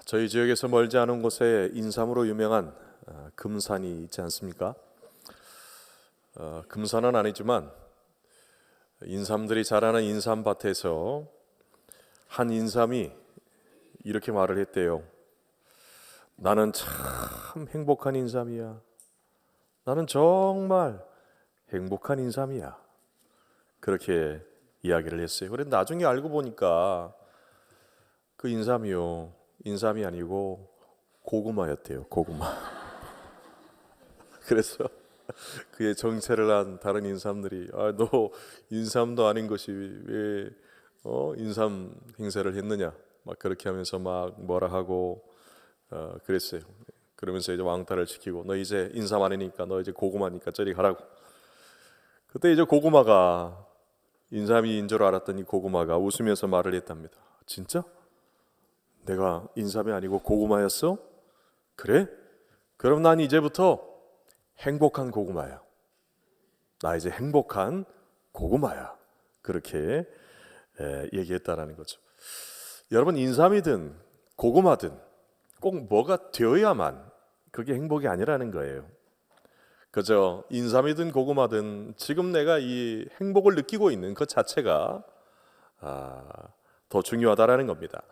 저희 지역에서 멀지 않은 곳에 인삼으로 유명한 금산이 있지 않습니까? 금산은 아니지만 인삼들이 자라는 인삼밭에서 한 인삼이 이렇게 말을 했대요. 나는 참 행복한 인삼이야. 나는 정말 행복한 인삼이야. 그렇게 이야기를 했어요. 그런데 나중에 알고 보니까 그 인삼이 아니고 고구마였대요. 고구마. 그래서 그의 정체를 한 다른 인삼들이 너 인삼도 아닌 것이 왜 인삼 행세를 했느냐 막 그렇게 하면서 막 뭐라 하고 그랬어요. 그러면서 이제 왕따를 시키고 너 이제 인삼 아니니까 너 이제 고구마니까 저리 가라고. 그때 이제 고구마가 인삼인 줄 알았던 이 고구마가 웃으면서 말을 했답니다. 진짜? 내가 인삼이 아니고 고구마였어? 그래? 그럼 난 이제부터 행복한 고구마야. 나 이제 행복한 고구마야. 그렇게 얘기했다라는 거죠. 여러분, 인삼이든 고구마든 꼭 뭐가 되어야만 그게 행복이 아니라는 거예요. 그저 인삼이든 고구마든 지금 내가 이 행복을 느끼고 있는 그 자체가 더 중요하다라는 겁니다.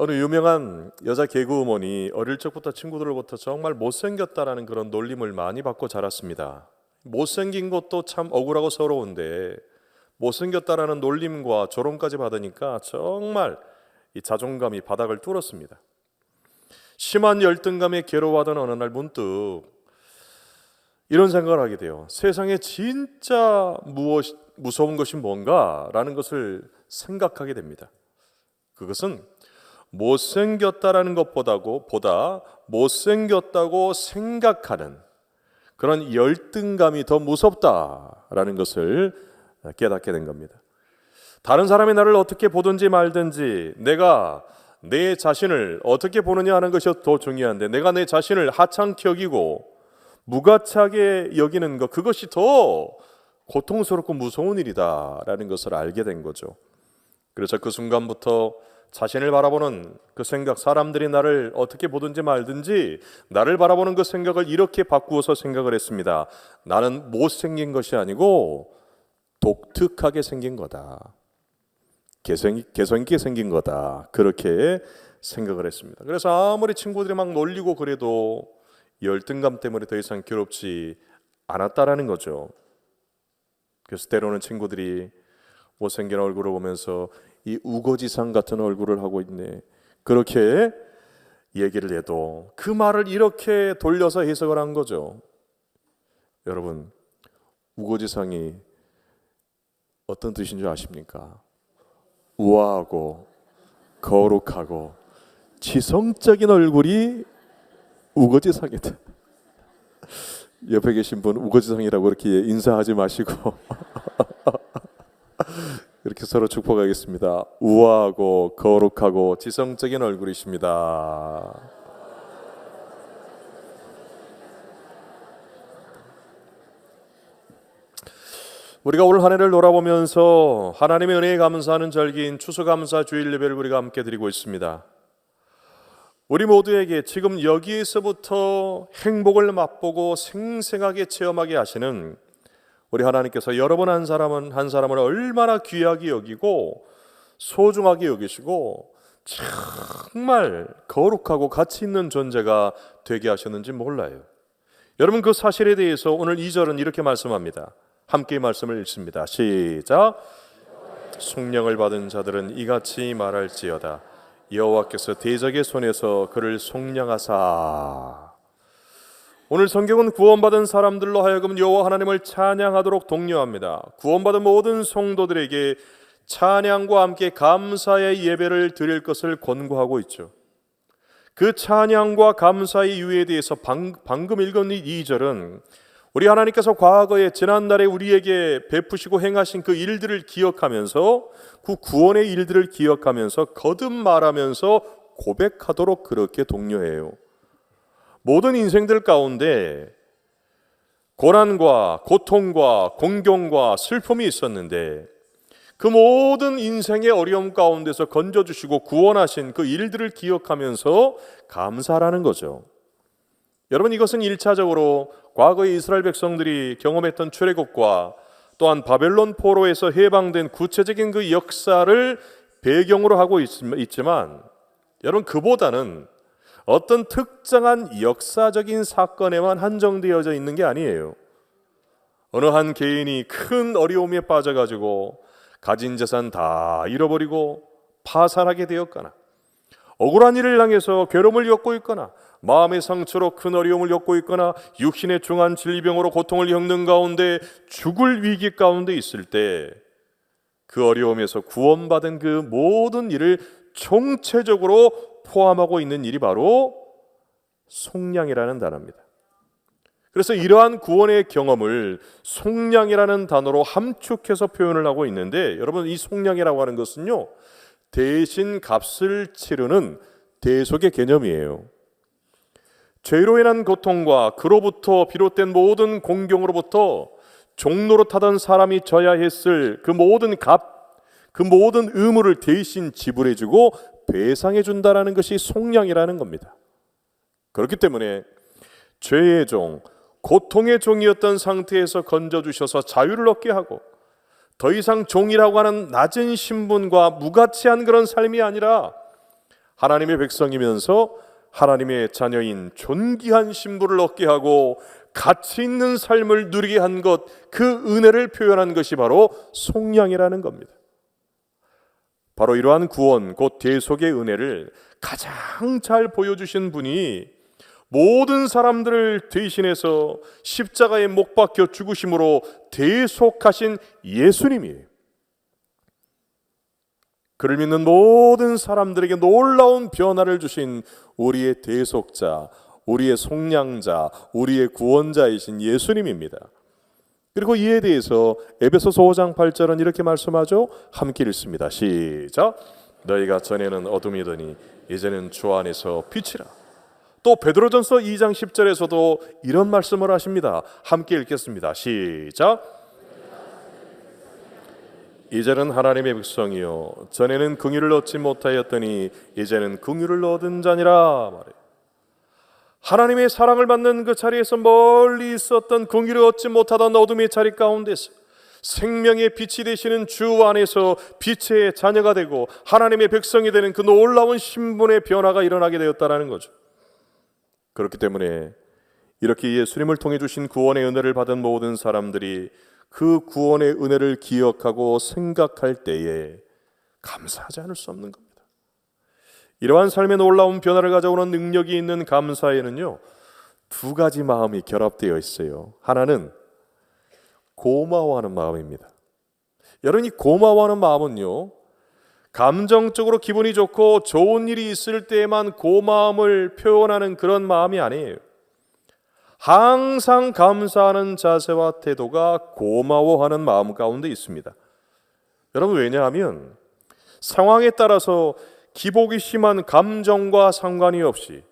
어느 유명한 여자 개그우먼이 어릴 적부터 친구들로부터 정말 못생겼다라는 그런 놀림을 많이 받고 자랐습니다. 못생긴 것도 참 억울하고 서러운데 못생겼다라는 놀림과 조롱까지 받으니까 정말 이 자존감이 바닥을 뚫었습니다. 심한 열등감에 괴로워하던 어느 날 문득 이런 생각을 하게 돼요. 세상에 진짜 무서운 것이 뭔가라는 것을 생각하게 됩니다. 그것은 못생겼다라는 것보다 못생겼다고 생각하는 그런 열등감이 더 무섭다라는 것을 깨닫게 된 겁니다. 다른 사람이 나를 어떻게 보든지 말든지 내가 내 자신을 어떻게 보느냐 하는 것이 더 중요한데 내가 내 자신을 하찮게 여기고 무가치하게 여기는 것, 그것이 더 고통스럽고 무서운 일이다라는 것을 알게 된 거죠. 그래서 그 순간부터 자신을 바라보는 그 생각, 사람들이 나를 어떻게 보든지 말든지 나를 바라보는 그 생각을 이렇게 바꾸어서 생각을 했습니다. 나는 못생긴 것이 아니고 독특하게 생긴 거다. 개성 있게 생긴 거다. 그렇게 생각을 했습니다. 그래서 아무리 친구들이 막 놀리고 그래도 열등감 때문에 더 이상 괴롭지 않았다라는 거죠. 그래서 때로는 친구들이 못생긴 얼굴을 보면서 이 우거지상 같은 얼굴을 하고 있네, 그렇게 얘기를 해도 그 말을 이렇게 돌려서 해석을 한 거죠. 여러분, 우거지상이 어떤 뜻인 줄 아십니까? 우아하고 거룩하고 지성적인 얼굴이 우거지상이다. 옆에 계신 분 우거지상이라고 그렇게 인사하지 마시고 이렇게 서로 축복하겠습니다. 우아하고 거룩하고 지성적인 얼굴이십니다. 우리가 올 한 해를 돌아보면서 하나님의 은혜에 감사하는 절기인 추수감사 주일 예배를 우리가 함께 드리고 있습니다. 우리 모두에게 지금 여기에서부터 행복을 맛보고 생생하게 체험하게 하시는 우리 하나님께서 여러분 한 사람을 얼마나 귀하게 여기고 소중하게 여기시고 정말 거룩하고 가치 있는 존재가 되게 하셨는지 몰라요. 여러분, 그 사실에 대해서 오늘 2절은 이렇게 말씀합니다. 함께 말씀을 읽습니다. 시작. 성령을 받은 자들은 이같이 말할지어다. 여호와께서 대적의 손에서 그를 속량하사. 오늘 성경은 구원받은 사람들로 하여금 여호와 하나님을 찬양하도록 독려합니다. 구원받은 모든 성도들에게 찬양과 함께 감사의 예배를 드릴 것을 권고하고 있죠. 그 찬양과 감사의 이유에 대해서 방금 읽은 이 2절은 우리 하나님께서 과거에 지난날에 우리에게 베푸시고 행하신 그 일들을 기억하면서 그 구원의 일들을 기억하면서 거듭 말하면서 고백하도록 그렇게 독려해요. 모든 인생들 가운데 고난과 고통과 공경과 슬픔이 있었는데 그 모든 인생의 어려움 가운데서 건져주시고 구원하신 그 일들을 기억하면서 감사하라는 거죠. 여러분, 이것은 1차적으로 과거의 이스라엘 백성들이 경험했던 출애굽과 또한 바벨론 포로에서 해방된 구체적인 그 역사를 배경으로 하고 있지만, 여러분, 그보다는 어떤 특정한 역사적인 사건에만 한정되어져 있는 게 아니에요. 어느 한 개인이 큰 어려움에 빠져가지고 가진 재산 다 잃어버리고 파산하게 되었거나, 억울한 일을 당해서 괴로움을 겪고 있거나, 마음의 상처로 큰 어려움을 겪고 있거나, 육신의 중한 질병으로 고통을 겪는 가운데 죽을 위기 가운데 있을 때 그 어려움에서 구원받은 그 모든 일을 총체적으로 포함하고 있는 일이 바로 속량이라는 단어입니다. 그래서 이러한 구원의 경험을 속량이라는 단어로 함축해서 표현을 하고 있는데, 여러분, 이 속량이라고 하는 것은요, 대신 값을 치르는 대속의 개념이에요. 죄로 인한 고통과 그로부터 비롯된 모든 공경으로부터 종로로 타던 사람이 져야 했을 그 모든 값, 그 모든 의무를 대신 지불해주고 배상해준다라는 것이 속량이라는 겁니다. 그렇기 때문에 죄의 종, 고통의 종이었던 상태에서 건져주셔서 자유를 얻게 하고, 더 이상 종이라고 하는 낮은 신분과 무가치한 그런 삶이 아니라 하나님의 백성이면서 하나님의 자녀인 존귀한 신분을 얻게 하고 가치 있는 삶을 누리게 한 것, 그 은혜를 표현한 것이 바로 속량이라는 겁니다. 바로 이러한 구원, 곧 대속의 은혜를 가장 잘 보여주신 분이 모든 사람들을 대신해서 십자가에 못 박혀 죽으심으로 대속하신 예수님이에요. 그를 믿는 모든 사람들에게 놀라운 변화를 주신 우리의 대속자, 우리의 속량자, 우리의 구원자이신 예수님입니다. 그리고 이에 대해서 에베소서 5장 8절은 이렇게 말씀하죠. 함께 읽습니다. 시작. 너희가 전에는 어둠이더니 이제는 주 안에서 빛이라. 또 베드로전서 2장 10절에서도 이런 말씀을 하십니다. 함께 읽겠습니다. 시작. 이제는 하나님의 백성이요 전에는 긍휼을 얻지 못하였더니 이제는 긍휼을 얻은 자니라 말이에요. 하나님의 사랑을 받는 그 자리에서 멀리 있었던, 긍휼을 얻지 못하던 어둠의 자리 가운데서 생명의 빛이 되시는 주 안에서 빛의 자녀가 되고 하나님의 백성이 되는 그 놀라운 신분의 변화가 일어나게 되었다는 거죠. 그렇기 때문에 이렇게 예수님을 통해 주신 구원의 은혜를 받은 모든 사람들이 그 구원의 은혜를 기억하고 생각할 때에 감사하지 않을 수 없는 겁니다. 이러한 삶의 놀라운 변화를 가져오는 능력이 있는 감사에는요, 두 가지 마음이 결합되어 있어요. 하나는 고마워하는 마음입니다. 여러분, 이 고마워하는 마음은요, 감정적으로 기분이 좋고 좋은 일이 있을 때에만 고마움을 표현하는 그런 마음이 아니에요. 항상 감사하는 자세와 태도가 고마워하는 마음 가운데 있습니다. 여러분, 왜냐하면 상황에 따라서 기복이 심한 감정과 상관이 없이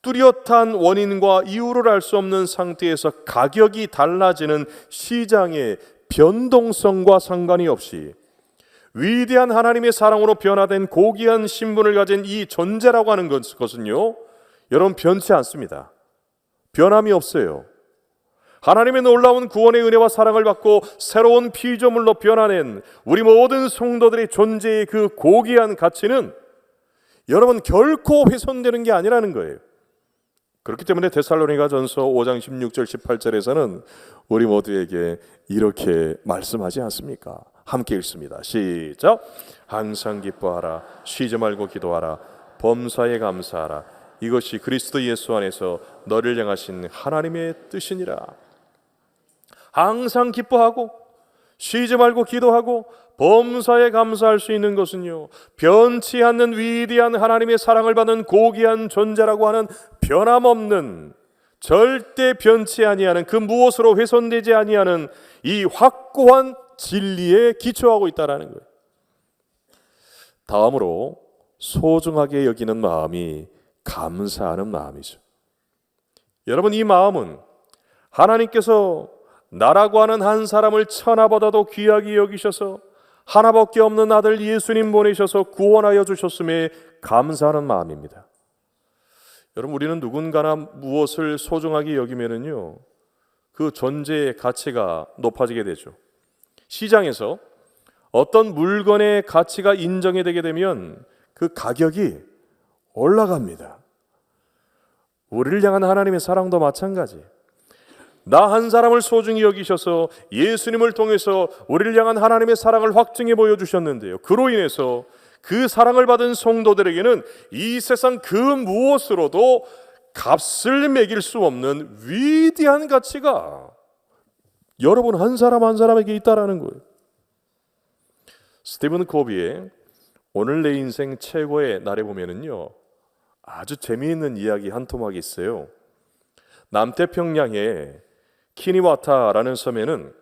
뚜렷한 원인과 이유를 알 수 없는 상태에서 가격이 달라지는 시장의 변동성과 상관이 없이 위대한 하나님의 사랑으로 변화된 고귀한 신분을 가진 이 존재라고 하는 것은요, 여러분, 변치 않습니다. 변함이 없어요. 하나님의 놀라운 구원의 은혜와 사랑을 받고 새로운 피조물로 변화된 우리 모든 성도들의 존재의 그 고귀한 가치는 여러분 결코 훼손되는 게 아니라는 거예요. 그렇기 때문에 데살로니가전서 5장 16절 18절에서는 우리 모두에게 이렇게 말씀하지 않습니까? 함께 읽습니다. 시작. 항상 기뻐하라, 쉬지 말고 기도하라, 범사에 감사하라. 이것이 그리스도 예수 안에서 너를 향하신 하나님의 뜻이니라. 항상 기뻐하고 쉬지 말고 기도하고 범사에 감사할 수 있는 것은요, 변치 않는 위대한 하나님의 사랑을 받는 고귀한 존재라고 하는 변함없는, 절대 변치 아니하는, 그 무엇으로 훼손되지 아니하는 이 확고한 진리에 기초하고 있다는 거예요. 다음으로 소중하게 여기는 마음이 감사하는 마음이죠. 여러분, 이 마음은 하나님께서 나라고 하는 한 사람을 천하보다도 귀하게 여기셔서 하나밖에 없는 아들 예수님 보내셔서 구원하여 주셨음에 감사하는 마음입니다. 여러분, 우리는 누군가나 무엇을 소중하게 여기면은요, 그 존재의 가치가 높아지게 되죠. 시장에서 어떤 물건의 가치가 인정이 되게 되면 그 가격이 올라갑니다. 우리를 향한 하나님의 사랑도 마찬가지. 나 한 사람을 소중히 여기셔서 예수님을 통해서 우리를 향한 하나님의 사랑을 확증해 보여주셨는데요, 그로 인해서 그 사랑을 받은 성도들에게는 이 세상 그 무엇으로도 값을 매길 수 없는 위대한 가치가 여러분 한 사람 한 사람에게 있다라는 거예요. 스티븐 코비의 오늘 내 인생 최고의 날에 보면은요, 아주 재미있는 이야기 한 토막이 있어요. 남태평양의 키니와타라는 섬에는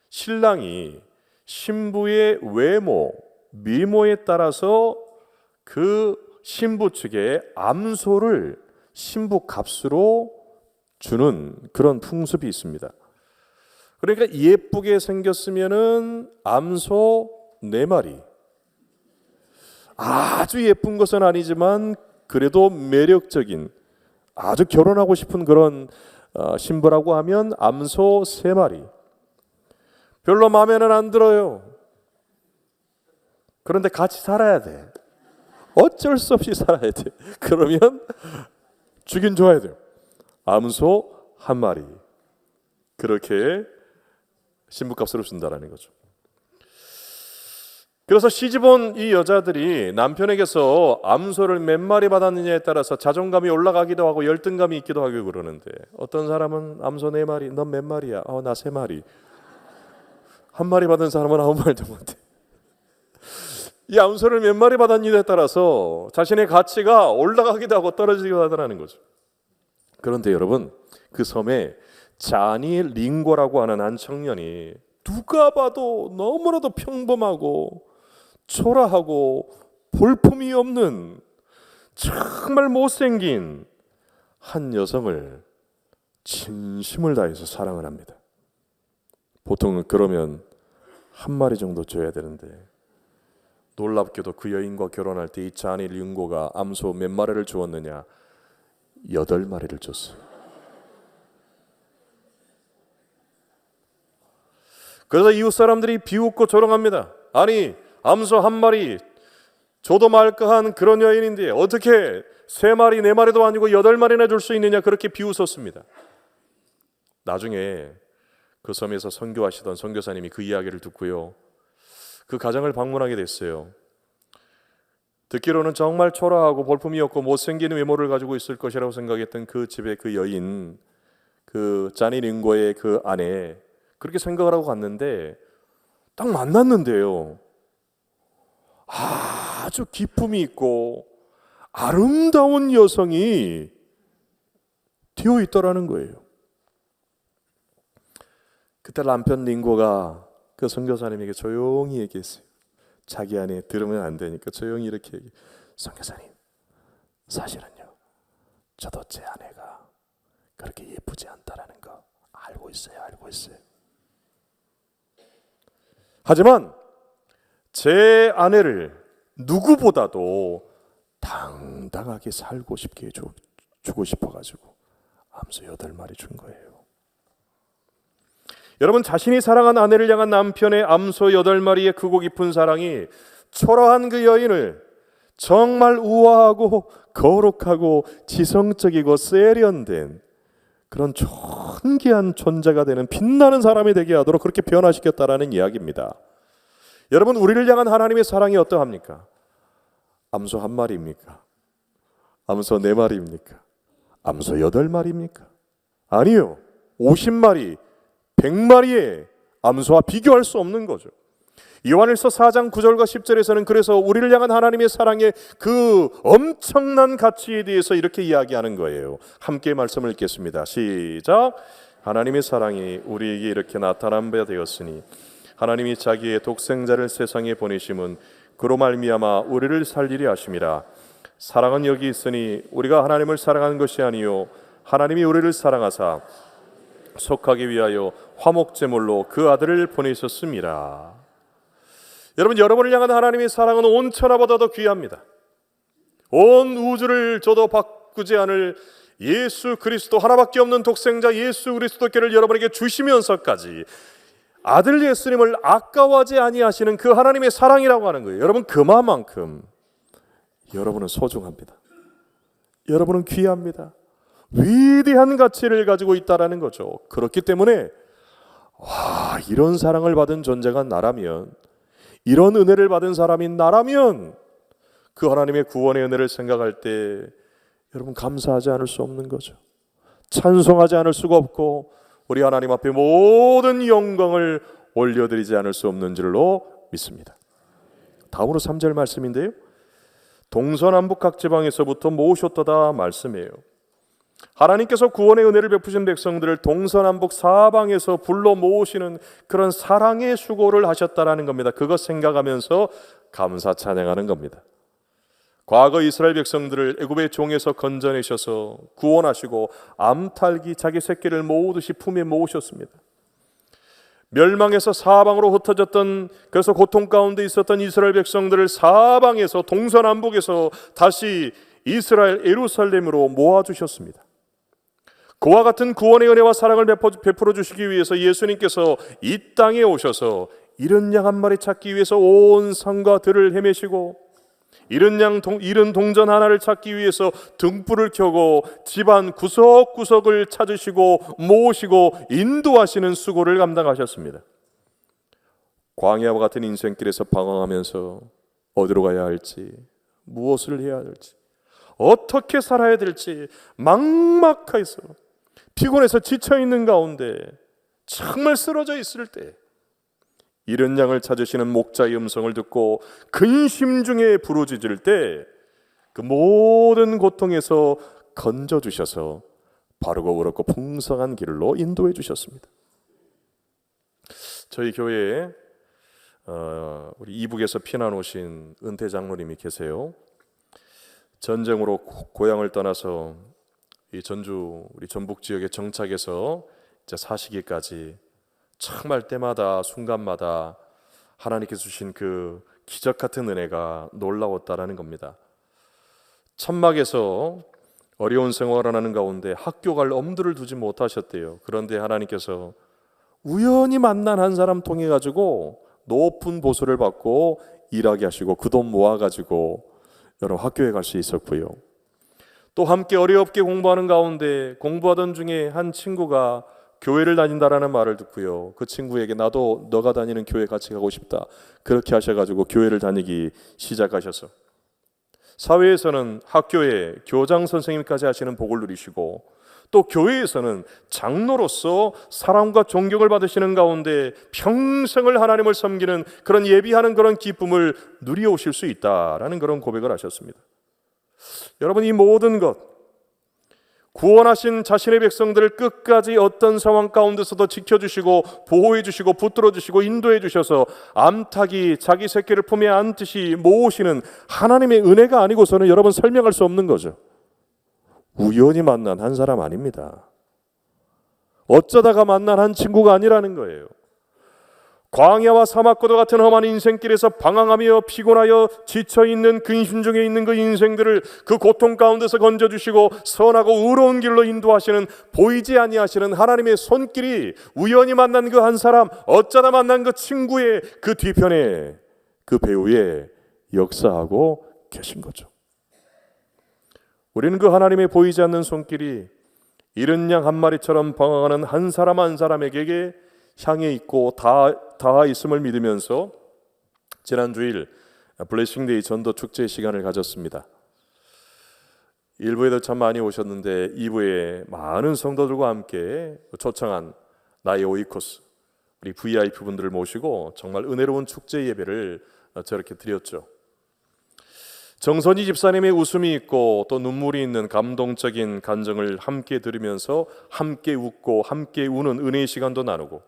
신랑이 신부의 외모, 미모에 따라서 그 신부 측에 암소를 신부 값으로 주는 그런 풍습이 있습니다. 그러니까 예쁘게 생겼으면은 암소 4마리, 아주 예쁜 것은 아니지만 그래도 매력적인, 아주 결혼하고 싶은 그런 신부라고 하면 암소 3마리. 별로 마음에는 안 들어요. 그런데 같이 살아야 돼. 어쩔 수 없이 살아야 돼. 그러면 주긴 줘야 돼요. 암소 1마리. 그렇게 신부값으로 준다라는 거죠. 그래서 시집온 이 여자들이 남편에게서 암소를 몇 마리 받았느냐에 따라서 자존감이 올라가기도 하고 열등감이 있기도 하고 그러는데, 어떤 사람은 암소 4마리, 넌 몇 마리야? 나 3마리. 1마리 받은 사람은 아무 말도 못해. 이 암소를 몇 마리 받았느냐에 따라서 자신의 가치가 올라가기도 하고 떨어지기도 하더라는 거죠. 그런데 여러분, 그 섬에 자니 링고라고 하는 한 청년이 누가 봐도 너무나도 평범하고 초라하고 볼품이 없는 정말 못생긴 한 여성을 진심을 다해서 사랑을 합니다. 보통은 그러면 1마리 정도 줘야 되는데, 놀랍게도 그 여인과 결혼할 때 이 자니 링고가 암소 몇 마리를 주었느냐? 8마리를 줬어요. 그래서 이웃 사람들이 비웃고 조롱합니다. 아니, 암소 1마리 줘도 말까한 그런 여인인데 어떻게 3마리, 4마리도 아니고 8마리나 줄 수 있느냐, 그렇게 비웃었습니다. 나중에 그 섬에서 선교하시던 선교사님이 그 이야기를 듣고요, 그 가정을 방문하게 됐어요. 듣기로는 정말 초라하고 볼품이 없고 못생긴 외모를 가지고 있을 것이라고 생각했던 그 집의 그 여인, 그 자니 링고의 그 아내, 그렇게 생각을 하고 갔는데 딱 만났는데요, 아주 기품이 있고 아름다운 여성이 되어 있더라는 거예요. 그때 남편 링고가 그 선교사님에게 조용히 얘기했어요. 자기 아내 들으면 안 되니까 조용히 이렇게 얘기해. 선교사님, 사실은요, 저도 제 아내가 그렇게 예쁘지 않다라는 거 알고 있어요. 하지만 제 아내를 누구보다도 당당하게 살고 싶게 주고 싶어가지고 암소 8마리 준 거예요. 여러분, 자신이 사랑한 아내를 향한 남편의 암소 8마리의 크고 깊은 사랑이 초라한 그 여인을 정말 우아하고 거룩하고 지성적이고 세련된 그런 존귀한 존재가 되는 빛나는 사람이 되게 하도록 그렇게 변화시켰다라는 이야기입니다. 여러분, 우리를 향한 하나님의 사랑이 어떠합니까? 암소 1마리입니까? 암소 4마리입니까? 암소 8마리입니까? 아니요, 50마리, 100마리의 암소와 비교할 수 없는 거죠. 요한일서 4장 9절과 10절에서는 그래서 우리를 향한 하나님의 사랑의 그 엄청난 가치에 대해서 이렇게 이야기하는 거예요. 함께 말씀을 읽겠습니다. 시작. 하나님의 사랑이 우리에게 이렇게 나타난 바 되었으니 하나님이 자기의 독생자를 세상에 보내심은 그로 말미암아 우리를 살리려 하심이라. 사랑은 여기 있으니 우리가 하나님을 사랑한 것이 아니요 하나님이 우리를 사랑하사 속하기 위하여 화목제물로 그 아들을 보내셨습니다. 여러분, 여러분을 향한 하나님의 사랑은 온 천하보다도 귀합니다. 온 우주를 줘도 바꾸지 않을 예수 그리스도, 하나밖에 없는 독생자 예수 그리스도께를 여러분에게 주시면서까지 아들 예수님을 아까워하지 아니하시는 그 하나님의 사랑이라고 하는 거예요. 여러분, 그만큼 여러분은 소중합니다. 여러분은 귀합니다. 위대한 가치를 가지고 있다라는 거죠. 그렇기 때문에 이런 사랑을 받은 존재가 나라면, 이런 은혜를 받은 사람이 나라면 그 하나님의 구원의 은혜를 생각할 때 여러분 감사하지 않을 수 없는 거죠. 찬송하지 않을 수가 없고 우리 하나님 앞에 모든 영광을 올려드리지 않을 수 없는 줄로 믿습니다. 다음으로 3절 말씀인데요, 동서남북 각 지방에서부터 모으셨도다 말씀이에요. 하나님께서 구원의 은혜를 베푸신 백성들을 동서남북 사방에서 불러 모으시는 그런 사랑의 수고를 하셨다라는 겁니다. 그것 생각하면서 감사 찬양하는 겁니다. 과거 이스라엘 백성들을 애굽의 종에서 건져내셔서 구원하시고 암탉이 자기 새끼를 모으듯이 품에 모으셨습니다. 멸망해서 사방으로 흩어졌던, 그래서 고통 가운데 있었던 이스라엘 백성들을 사방에서 동서남북에서 다시 이스라엘 예루살렘으로 모아주셨습니다. 그와 같은 구원의 은혜와 사랑을 베풀어 주시기 위해서 예수님께서 이 땅에 오셔서 잃은 양 한 마리 찾기 위해서 온 산과 들을 헤매시고, 잃은 동전 하나를 찾기 위해서 등불을 켜고 집안 구석구석을 찾으시고 모으시고 인도하시는 수고를 감당하셨습니다. 광야와 같은 인생길에서 방황하면서 어디로 가야 할지, 무엇을 해야 할지, 어떻게 살아야 될지 막막해서 피곤해서 지쳐있는 가운데 정말 쓰러져 있을 때 잃은 양을 찾으시는 목자의 음성을 듣고 근심 중에 부르짖을 때 그 모든 고통에서 건져주셔서 바르고 그렇고 풍성한 길로 인도해 주셨습니다. 저희 교회에 우리 이북에서 피난 오신 은퇴 장로님이 계세요. 전쟁으로 고향을 떠나서 이 전주 우리 전북 지역에 정착해서 이제 사시기까지 정말 때마다 순간마다 하나님께서 주신 그 기적 같은 은혜가 놀라웠다라는 겁니다. 천막에서 어려운 생활을 하는 가운데 학교 갈 엄두를 두지 못하셨대요. 그런데 하나님께서 우연히 만난 한 사람 통해 가지고 높은 보수를 받고 일하게 하시고 그 돈 모아 가지고 여러분 학교에 갈 수 있었고요. 또 함께 어렵게 공부하는 가운데 공부하던 중에 한 친구가 교회를 다닌다라는 말을 듣고요, 그 친구에게 나도 너가 다니는 교회 같이 가고 싶다, 그렇게 하셔가지고 교회를 다니기 시작하셔서 사회에서는 학교에 교장 선생님까지 하시는 복을 누리시고, 또 교회에서는 장로로서 사랑과 존경을 받으시는 가운데 평생을 하나님을 섬기는 그런 예비하는 그런 기쁨을 누려오실 수 있다라는 그런 고백을 하셨습니다. 여러분, 이 모든 것, 구원하신 자신의 백성들을 끝까지 어떤 상황 가운데서도 지켜주시고 보호해주시고 붙들어주시고 인도해주셔서 암탉이 자기 새끼를 품에 안듯이 모으시는 하나님의 은혜가 아니고서는 여러분 설명할 수 없는 거죠. 우연히 만난 한 사람 아닙니다. 어쩌다가 만난 한 친구가 아니라는 거예요. 광야와 사막고도 같은 험한 인생길에서 방황하며 피곤하여 지쳐있는 근심 중에 있는 그 인생들을 그 고통 가운데서 건져주시고 선하고 의로운 길로 인도하시는, 보이지 아니하시는 하나님의 손길이 우연히 만난 그 한 사람, 어쩌다 만난 그 친구의 그 뒤편에, 그 배후에 역사하고 계신 거죠. 우리는 그 하나님의 보이지 않는 손길이 잃은 양 한 마리처럼 방황하는 한 사람 한 사람에게 향해 있고 닿아 있음을 믿으면서 지난 주일 블레싱데이 전도 축제 시간을 가졌습니다. 1부에도 참 많이 오셨는데 2부에 많은 성도들과 함께 초청한 나의 오이코스 우리 VIP 분들을 모시고 정말 은혜로운 축제 예배를 저렇게 드렸죠. 정선희 집사님의 웃음이 있고 또 눈물이 있는 감동적인 간증을 함께 들으면서 함께 웃고 함께 우는 은혜의 시간도 나누고,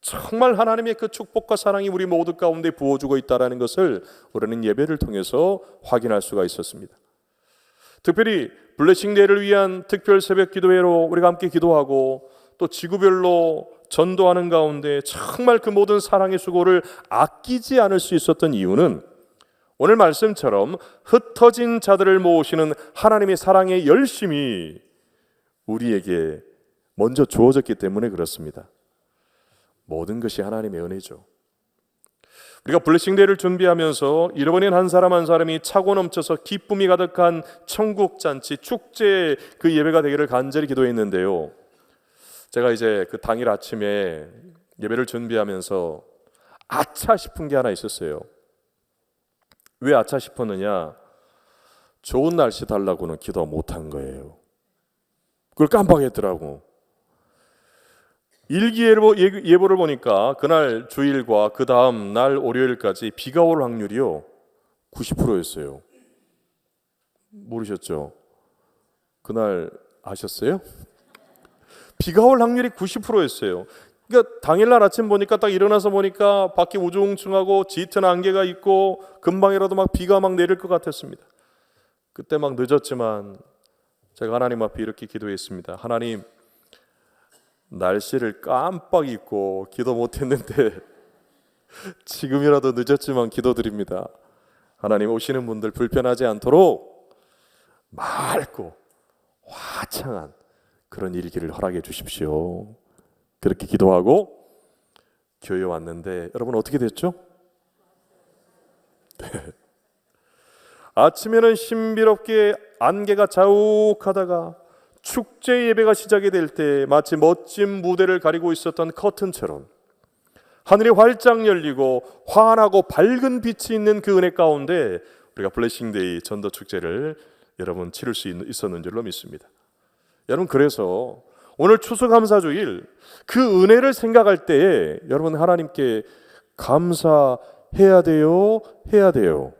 정말 하나님의 그 축복과 사랑이 우리 모두 가운데 부어주고 있다는 것을 우리는 예배를 통해서 확인할 수가 있었습니다. 특별히 블레싱데이를 위한 특별 새벽 기도회로 우리가 함께 기도하고, 또 지구별로 전도하는 가운데 정말 그 모든 사랑의 수고를 아끼지 않을 수 있었던 이유는 오늘 말씀처럼 흩어진 자들을 모으시는 하나님의 사랑의 열심이 우리에게 먼저 주어졌기 때문에 그렇습니다. 모든 것이 하나님의 은혜죠. 우리가 블레싱데이를 준비하면서 잃어버린 한 사람 한 사람이 차고 넘쳐서 기쁨이 가득한 천국잔치 축제 그 예배가 되기를 간절히 기도했는데요, 제가 이제 그 당일 아침에 예배를 준비하면서 아차 싶은 게 하나 있었어요. 왜 아차 싶었느냐? 좋은 날씨 달라고는 기도 못한 거예요. 그걸 깜빡했더라고. 일기예보를 보니까 그날 주일과 그 다음 날 월요일까지 비가 올 확률이요 90%였어요. 모르셨죠? 그날 아셨어요? 비가 올 확률이 90%였어요. 그러니까 당일날 아침 보니까 딱 일어나서 보니까 밖이 우중충하고 짙은 안개가 있고 금방이라도 막 비가 막 내릴 것 같았습니다. 그때 막 늦었지만 제가 하나님 앞에 이렇게 기도했습니다. 하나님, 날씨를 깜빡 잊고 기도 못했는데 지금이라도 늦었지만 기도드립니다. 하나님, 오시는 분들 불편하지 않도록 맑고 화창한 그런 일기를 허락해 주십시오. 그렇게 기도하고 교회 왔는데 여러분 어떻게 됐죠? 네. 아침에는 신비롭게 안개가 자욱하다가 축제 예배가 시작이 될 때 마치 멋진 무대를 가리고 있었던 커튼처럼 하늘이 활짝 열리고 환하고 밝은 빛이 있는 그 은혜 가운데 우리가 블레싱데이 전도 축제를 여러분 치를 수 있었는 줄로 믿습니다. 여러분, 그래서 오늘 추수감사주일 그 은혜를 생각할 때에 여러분 하나님께 감사해야 돼요? 해야 돼요?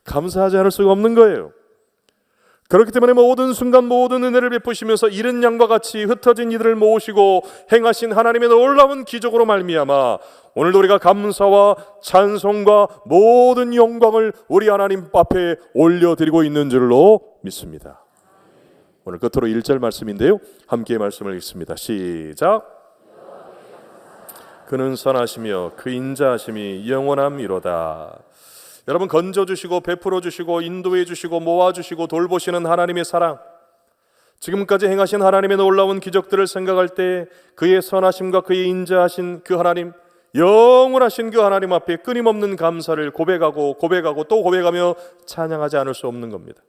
감사하지 않을 수가 없는 거예요. 그렇기 때문에 모든 순간 모든 은혜를 베푸시면서 이른 양과 같이 흩어진 이들을 모으시고 행하신 하나님의 놀라운 기적으로 말미암아 오늘도 우리가 감사와 찬송과 모든 영광을 우리 하나님 앞에 올려드리고 있는 줄로 믿습니다. 오늘 끝으로 1절 말씀인데요, 함께 말씀을 읽습니다. 시작. 그는 선하시며 그 인자하심이 영원함이로다. 여러분, 건져주시고 베풀어주시고 인도해주시고 모아주시고 돌보시는 하나님의 사랑, 지금까지 행하신 하나님의 놀라운 기적들을 생각할 때 그의 선하심과 그의 인자하신 그 하나님, 영원하신 그 하나님 앞에 끊임없는 감사를 고백하고 또 고백하며 찬양하지 않을 수 없는 겁니다.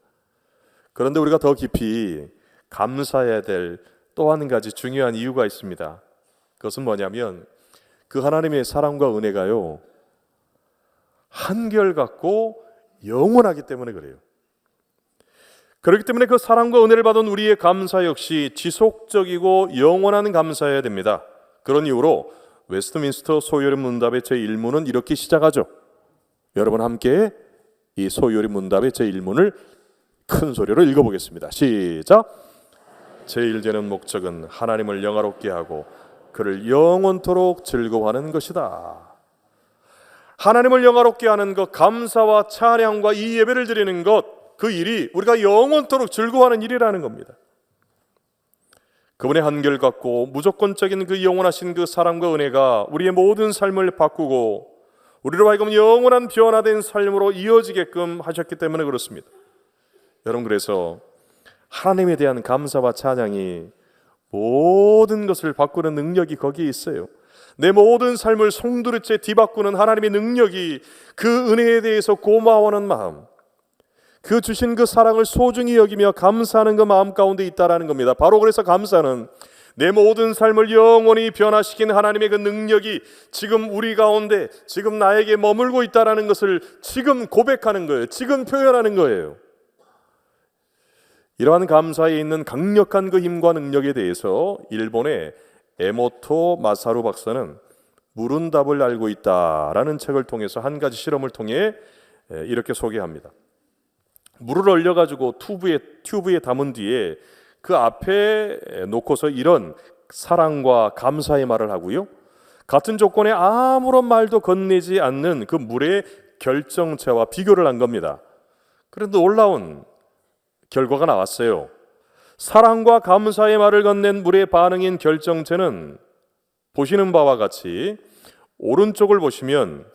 그런데 우리가 더 깊이 감사해야 될 또 한 가지 중요한 이유가 있습니다. 그것은 뭐냐면 그 하나님의 사랑과 은혜가요 한결같고 영원하기 때문에 그래요. 그렇기 때문에 그 사랑과 은혜를 받은 우리의 감사 역시 지속적이고 영원한 감사해야 됩니다. 그런 이유로 웨스트민스터 소요리 문답의 제1문은 이렇게 시작하죠. 여러분 함께 이 소요리 문답의 제1문을 큰 소리로 읽어보겠습니다. 시작. 제1제는 목적은 하나님을 영화롭게 하고 그를 영원토록 즐거워하는 것이다. 하나님을 영화롭게 하는 것, 감사와 찬양과 이 예배를 드리는 것, 그 일이 우리가 영원토록 즐거워하는 일이라는 겁니다. 그분의 한결같고 무조건적인 그 영원하신 그 사랑과 은혜가 우리의 모든 삶을 바꾸고 우리로 하여금 영원한 변화된 삶으로 이어지게끔 하셨기 때문에 그렇습니다. 여러분, 그래서 하나님에 대한 감사와 찬양이 모든 것을 바꾸는 능력이 거기에 있어요. 내 모든 삶을 송두리째 뒤바꾸는 하나님의 능력이 그 은혜에 대해서 고마워하는 마음, 그 주신 그 사랑을 소중히 여기며 감사하는 그 마음 가운데 있다라는 겁니다. 바로 그래서 감사는 내 모든 삶을 영원히 변화시킨 하나님의 그 능력이 지금 우리 가운데 지금 나에게 머물고 있다라는 것을 지금 고백하는 거예요. 지금 표현하는 거예요. 이러한 감사에 있는 강력한 그 힘과 능력에 대해서 일본의 에모토 마사루 박사는 물은 답을 알고 있다라는 책을 통해서 한 가지 실험을 통해 이렇게 소개합니다. 물을 얼려가지고 튜브에 담은 뒤에 그 앞에 놓고서 이런 사랑과 감사의 말을 하고요, 같은 조건에 아무런 말도 건네지 않는 그 물의 결정체와 비교를 한 겁니다. 그런데 놀라운 결과가 나왔어요. 사랑과 감사의 말을 건넨 물의 반응인 결정체는 보시는 바와 같이 오른쪽을 보시면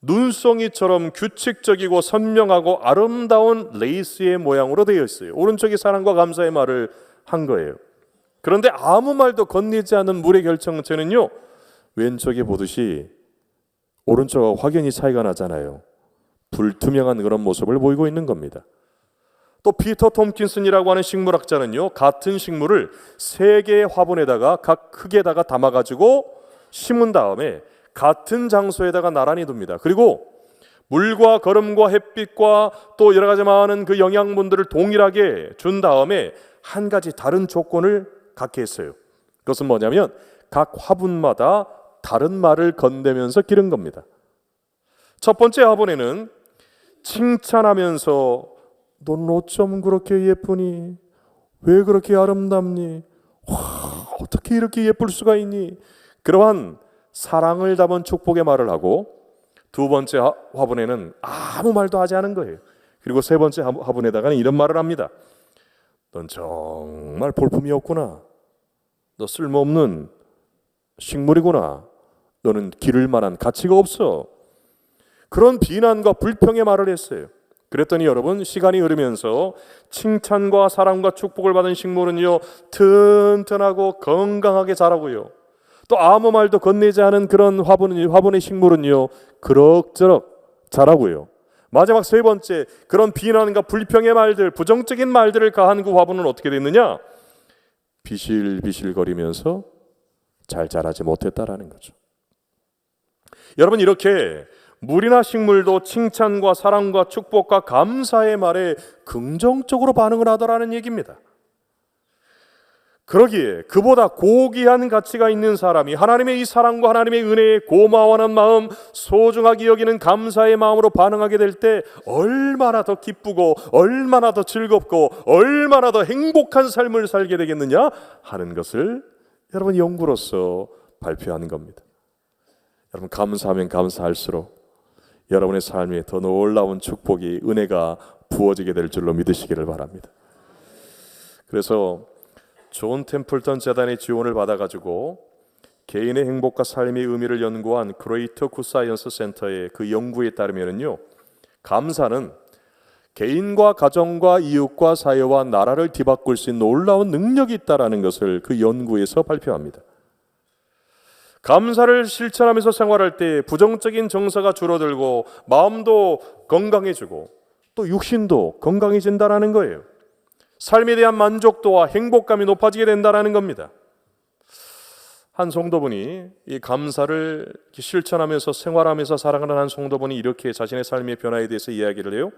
눈송이처럼 규칙적이고 선명하고 아름다운 레이스의 모양으로 되어 있어요. 오른쪽이 사랑과 감사의 말을 한 거예요. 그런데 아무 말도 건네지 않은 물의 결정체는요, 왼쪽에 보듯이 오른쪽하고 확연히 차이가 나잖아요. 불투명한 그런 모습을 보이고 있는 겁니다. 또 피터 톰킨슨이라고 하는 식물학자는요, 같은 식물을 3개의 화분에다가 각 흙에다가 담아가지고 심은 다음에 같은 장소에다가 나란히 둡니다. 그리고 물과 거름과 햇빛과 또 여러 가지 많은 그 영양분들을 동일하게 준 다음에 한 가지 다른 조건을 갖게 했어요. 그것은 뭐냐면 각 화분마다 다른 말을 건네면서 기른 겁니다. 첫 번째 화분에는 칭찬하면서 넌 어쩜 그렇게 예쁘니? 왜 그렇게 아름답니? 와, 어떻게 이렇게 예쁠 수가 있니? 그러한 사랑을 담은 축복의 말을 하고, 두 번째 화분에는 아무 말도 하지 않은 거예요. 그리고 세 번째 화분에다가는 이런 말을 합니다. 넌 정말 볼품이 없구나. 너 쓸모없는 식물이구나. 너는 기를 만한 가치가 없어. 그런 비난과 불평의 말을 했어요. 그랬더니 여러분, 시간이 흐르면서 칭찬과 사랑과 축복을 받은 식물은요, 튼튼하고 건강하게 자라고요. 또 아무 말도 건네지 않은 그런 화분의 식물은요, 그럭저럭 자라고요. 마지막 세 번째, 그런 비난과 불평의 말들, 부정적인 말들을 가한 그 화분은 어떻게 됐느냐? 비실비실거리면서 잘 자라지 못했다라는 거죠. 여러분, 이렇게 물이나 식물도 칭찬과 사랑과 축복과 감사의 말에 긍정적으로 반응을 하더라는 얘기입니다. 그러기에 그보다 고귀한 가치가 있는 사람이 하나님의 이 사랑과 하나님의 은혜에 고마워하는 마음, 소중하게 여기는 감사의 마음으로 반응하게 될 때 얼마나 더 기쁘고 얼마나 더 즐겁고 얼마나 더 행복한 삶을 살게 되겠느냐 하는 것을 여러분 연구로서 발표하는 겁니다. 여러분, 감사하면 감사할수록 여러분의 삶에 더 놀라운 축복이, 은혜가 부어지게 될 줄로 믿으시기를 바랍니다. 그래서 존 템플턴 재단의 지원을 받아가지고 개인의 행복과 삶의 의미를 연구한 그레이터 굿사이언스 센터의 그 연구에 따르면요, 감사는 개인과 가정과 이웃과 사회와 나라를 뒤바꿀 수 있는 놀라운 능력이 있다라는 것을 그 연구에서 발표합니다. 감사를 실천하면서 생활할 때 부정적인 정서가 줄어들고 마음도 건강해지고 또 육신도 건강해진다라는 거예요. 삶에 대한 만족도와 행복감이 높아지게 된다는 겁니다. 한 성도분이 이 감사를 실천하면서 생활하면서 살아가는 한 성도분이 이렇게 자신의 삶의 변화에 대해서 이야기를 해요.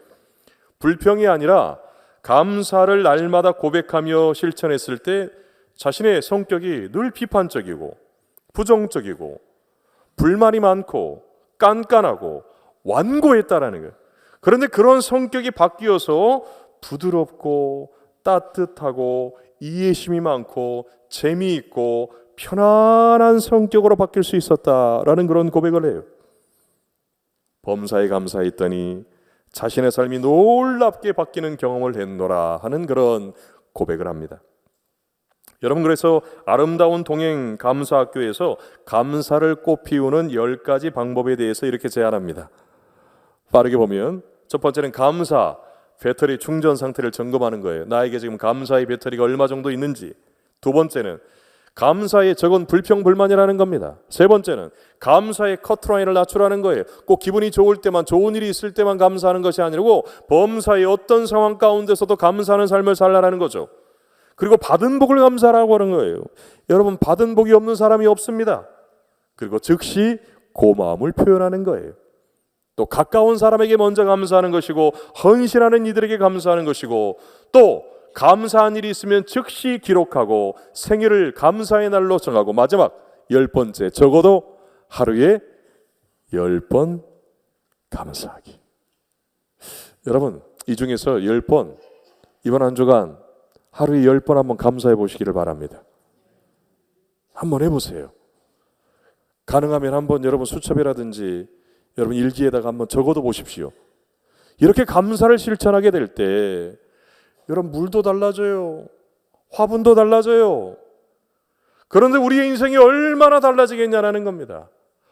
불평이 아니라 감사를 날마다 고백하며 실천했을 때 자신의 성격이 늘 비판적이고 부정적이고 불만이 많고 깐깐하고 완고했다라는 거예요. 그런데 그런 성격이 바뀌어서 부드럽고 따뜻하고 이해심이 많고 재미있고 편안한 성격으로 바뀔 수 있었다라는 그런 고백을 해요. 범사에 감사했더니 자신의 삶이 놀랍게 바뀌는 경험을 했노라 하는 그런 고백을 합니다. 여러분, 그래서 아름다운 동행 감사학교에서 감사를 꽃피우는 10가지 방법에 대해서 이렇게 제안합니다. 빠르게 보면 첫 번째는 감사, 배터리 충전 상태를 점검하는 거예요. 나에게 지금 감사의 배터리가 얼마 정도 있는지. 두 번째는 감사의 적은 불평불만이라는 겁니다. 세 번째는 감사의 커트라인을 낮추라는 거예요. 꼭 기분이 좋을 때만, 좋은 일이 있을 때만 감사하는 것이 아니고 범사의 어떤 상황 가운데서도 감사하는 삶을 살라는 거죠. 그리고 받은 복을 감사하라고 하는 거예요. 여러분, 받은 복이 없는 사람이 없습니다. 그리고 즉시 고마움을 표현하는 거예요. 또 가까운 사람에게 먼저 감사하는 것이고 헌신하는 이들에게 감사하는 것이고 또 감사한 일이 있으면 즉시 기록하고 생일을 감사의 날로 정하고 마지막 10번째, 적어도 하루에 10번 감사하기. 여러분, 이 중에서 10번 이번 한 주간 하루에 10번 한번 감사해 보시기를 바랍니다. 한번 해보세요. 가능하면 한번 여러분 수첩이라든지 여러분 일기에다가 한번 적어도 보십시오. 이렇게 감사를 실천하게 될 때 여러분, 물도 달라져요. 화분도 달라져요. 그런데 우리의 인생이 얼마나 달라지겠냐는 겁니다.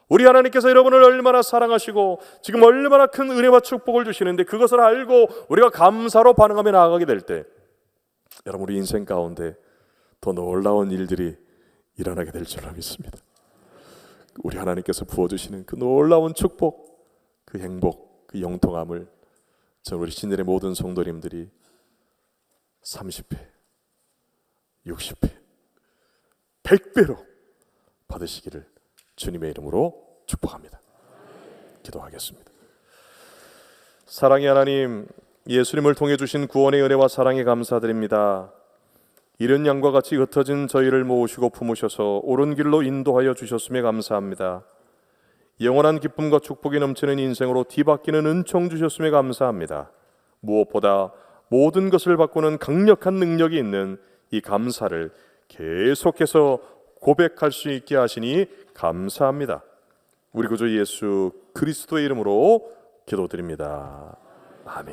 우리 하나님께서 여러분을 얼마나 사랑하시고 지금 얼마나 큰 은혜와 축복을 주시는데, 그것을 알고 우리가 감사로 반응하며 나아가게 될 때, 여러분, 우리 인생 가운데 더 놀라운 일들이 일어나게 될 줄 믿습니다. 우리 하나님께서 부어주시는 그 놀라운 축복, 그 행복, 그 영통함을 저 우리 신일의 모든 성도님들이 30배, 60배, 100배로 받으시기를 주님의 이름으로 축복합니다. 기도하겠습니다. 사랑의 하나님, 예수님을 통해 주신 구원의 은혜와 사랑에 감사드립니다. 이른 양과 같이 흩어진 저희를 모으시고 품으셔서 옳은 길로 인도하여 주셨음에 감사합니다. 영원한 기쁨과 축복이 넘치는 인생으로 뒤바뀌는 은총 주셨음에 감사합니다. 무엇보다 모든 것을 바꾸는 강력한 능력이 있는 이 감사를 계속해서 고백할 수 있게 하시니 감사합니다. 우리 구주 예수 그리스도의 이름으로 기도드립니다. 아멘.